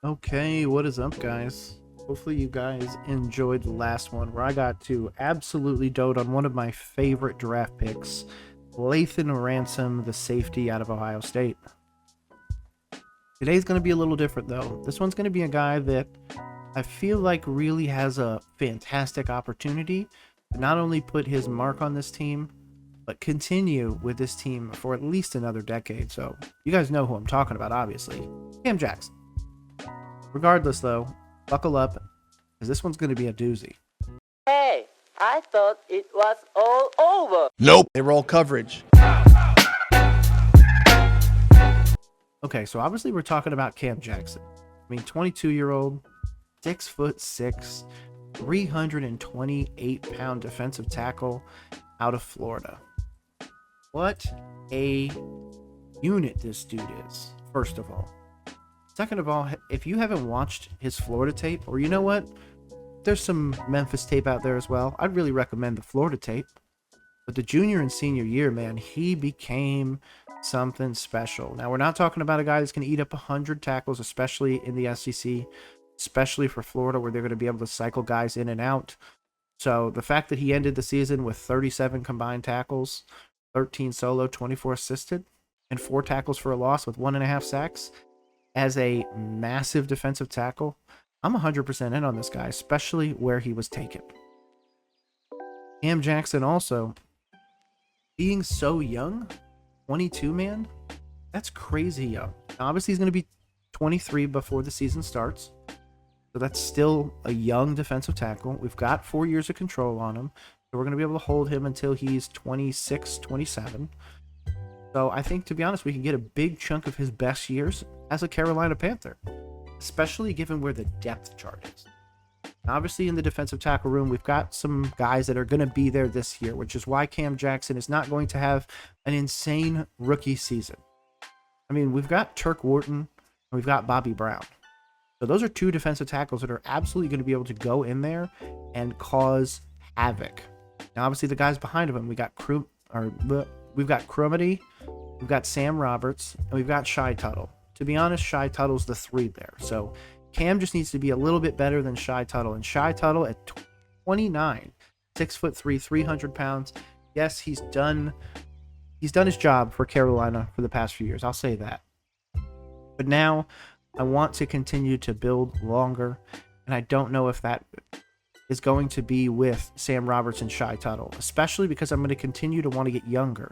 Okay, what is up, guys? Hopefully, you guys enjoyed the last one where I got to absolutely dote on one of my favorite draft picks, Lathan Ransom, the safety out of Ohio State. Today's going to be a little different, though. This one's going to be a guy that I feel like really has a fantastic opportunity to not only put his mark on this team, but continue with this team for at least another decade. So, you guys know who I'm talking about, obviously. Cam Jackson. Regardless, though, buckle up, because this one's going to be a doozy. Hey, I thought it was all over. Nope. They roll coverage. Okay, so obviously we're talking about Cam Jackson. I mean, 22-year-old, 6'6", 328-pound defensive tackle out of Florida. What a unit this dude is, first of all. Second of all, if you haven't watched his Florida tape, or you know what, there's some Memphis tape out there as well. I'd really recommend the Florida tape. But the junior and senior year, man, he became something special. Now, we're not talking about a guy that's going to eat up 100 tackles, especially in the SEC, especially for Florida, where they're going to be able to cycle guys in and out. So the fact that he ended the season with 37 combined tackles, 13 solo, 24 assisted, and 4 tackles for a loss with 1.5 sacks, as a massive defensive tackle, I'm 100% in on this guy, especially where he was taken. Cam Jackson also, being so young, 22, man, that's crazy young. Now, obviously, he's going to be 23 before the season starts, so that's still a young defensive tackle. We've got 4 years of control on him, so we're going to be able to hold him until he's 26, 27. So I think, to be honest, we can get a big chunk of his best years as a Carolina Panther, especially given where the depth chart is. Now, obviously, in the defensive tackle room, we've got some guys that are going to be there this year, which is why Cam Jackson is not going to have an insane rookie season. I mean, we've got Turk Wharton and we've got Bobby Brown. So those are 2 defensive tackles that are absolutely going to be able to go in there and cause havoc. Now, obviously, the guys behind him, we've got Crumedy, we've got Sam Roberts, and we've got Shy Tuttle. To be honest, Shy Tuttle's the 3 there. So Cam just needs to be a little bit better than Shy Tuttle. And Shy Tuttle at 29, 6'3", 300 pounds. Yes, he's done his job for Carolina for the past few years. I'll say that. But now I want to continue to build longer, and I don't know if that is going to be with Sam Roberts and Shy Tuttle, especially because I'm going to continue to want to get younger.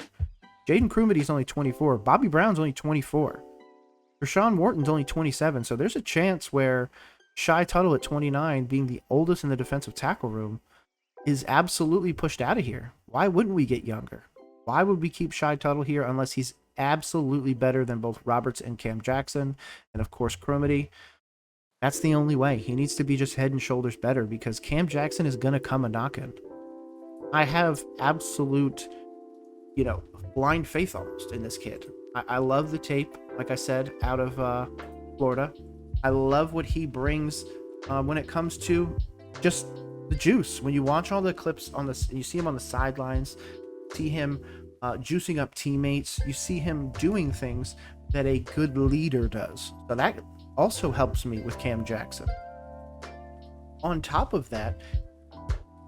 Jaden Crumity's only 24. Bobby Brown's only 24. Rashawn Wharton's only 27. So there's a chance where Shy Tuttle at 29, being the oldest in the defensive tackle room, is absolutely pushed out of here. Why wouldn't we get younger? Why would we keep Shy Tuttle here unless he's absolutely better than both Roberts and Cam Jackson, and of course Crumity? That's the only way. He needs to be just head and shoulders better, because Cam Jackson is going to come a knockin'. I have absolute, blind faith almost in this kid. I love the tape, like I said, out of Florida. I love what he brings when it comes to just the juice. When you watch all the clips you see him on the sidelines, see him juicing up teammates, you see him doing things that a good leader does. So that also helps me with Cam Jackson. On top of that,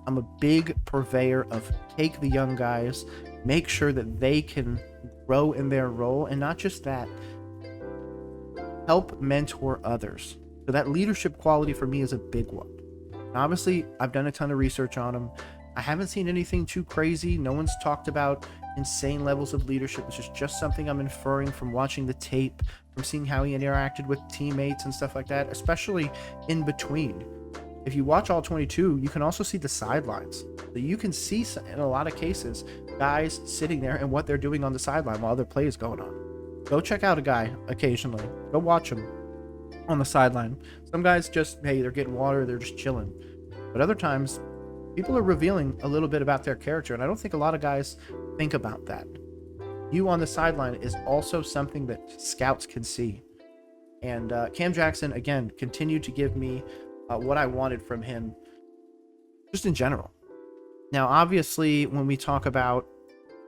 I'm a big purveyor of take the young guys, make sure that they can grow in their role, and not just that, help mentor others. So that leadership quality for me is a big one. And obviously, I've done a ton of research on him. I haven't seen anything too crazy. No one's talked about insane levels of leadership. It's just something I'm inferring from watching the tape, from seeing how he interacted with teammates and stuff like that, especially in between. If you watch all 22, you can also see the sidelines. So you can see, in a lot of cases, guys sitting there and what they're doing on the sideline while their play is going on. Go check out a guy occasionally. Go watch him on the sideline. Some guys just, hey, they're getting water, they're just chilling. But other times, people are revealing a little bit about their character, and I don't think a lot of guys think about that. You on the sideline is also something that scouts can see. And Cam Jackson, again, continued to give me what I wanted from him, just in general. Now, obviously, when we talk about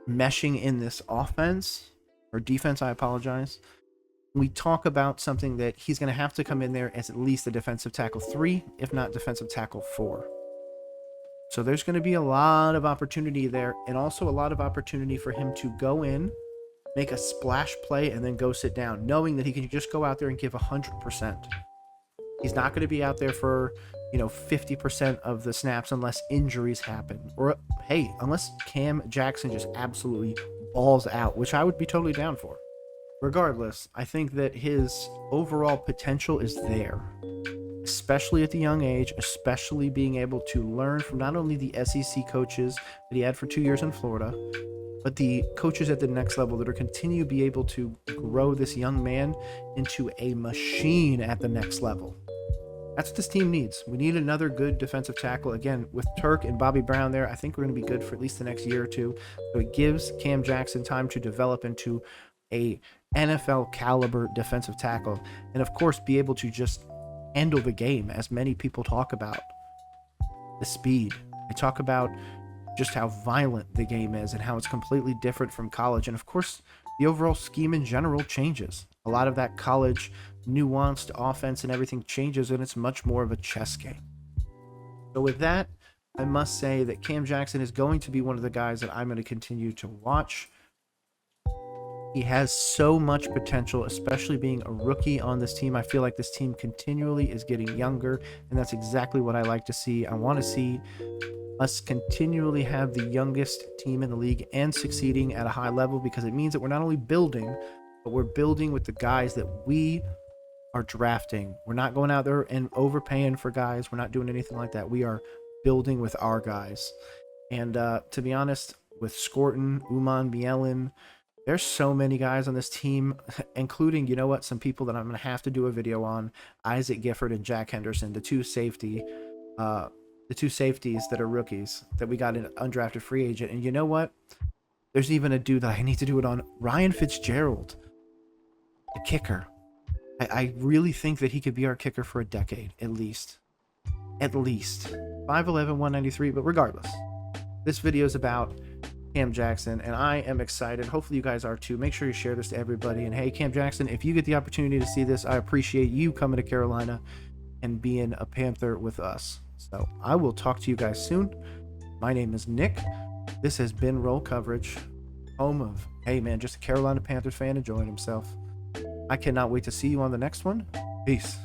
meshing in this offense, or defense, I apologize, we talk about something that he's going to have to come in there as at least a defensive tackle 3, if not defensive tackle 4. So there's going to be a lot of opportunity there, and also a lot of opportunity for him to go in, make a splash play, and then go sit down, knowing that he can just go out there and give 100%. He's not going to be out there for, 50% of the snaps unless injuries happen. Or, hey, unless Cam Jackson just absolutely balls out, which I would be totally down for. Regardless, I think that his overall potential is there, especially at the young age, especially being able to learn from not only the SEC coaches that he had for 2 years in Florida, but the coaches at the next level that are continue to be able to grow this young man into a machine at the next level. That's what this team needs. We need another good defensive tackle. Again, with Turk and Bobby Brown there, I think we're going to be good for at least the next year or two. So it gives Cam Jackson time to develop into a NFL caliber defensive tackle, and of course be able to just handle the game, as many people talk about. The speed. They talk about just how violent the game is and how it's completely different from college. And of course, the overall scheme in general changes. A lot of that college nuanced offense and everything changes, and it's much more of a chess game. So with that, I must say that Cam Jackson is going to be one of the guys that I'm going to continue to watch. He has so much potential, especially being a rookie on this team. I feel like this team continually is getting younger, and that's exactly what I like to see. I want to see us continually have the youngest team in the league and succeeding at a high level, because it means that we're not only building, but we're building with the guys that we are drafting. We're not going out there and overpaying for guys. We're not doing anything like that. We are building with our guys. And to be honest, with Scorton, Uman, Bielin, there's so many guys on this team, including, some people that I'm going to have to do a video on, Isaac Gifford and Jack Henderson, the two safeties that are rookies that we got an undrafted free agent. And you know what? There's even a dude that I need to do it on, Ryan Fitzgerald, the kicker. I really think that he could be our kicker for a decade, at least. At least. 5'11", 193, but regardless. This video is about Cam Jackson, and I am excited. Hopefully you guys are too. Make sure you share this to everybody. And hey, Cam Jackson, if you get the opportunity to see this, I appreciate you coming to Carolina and being a Panther with us. So I will talk to you guys soon. My name is Nick. This has been Roll Coverage, home of, hey man, just a Carolina Panthers fan enjoying himself. I cannot wait to see you on the next one. Peace.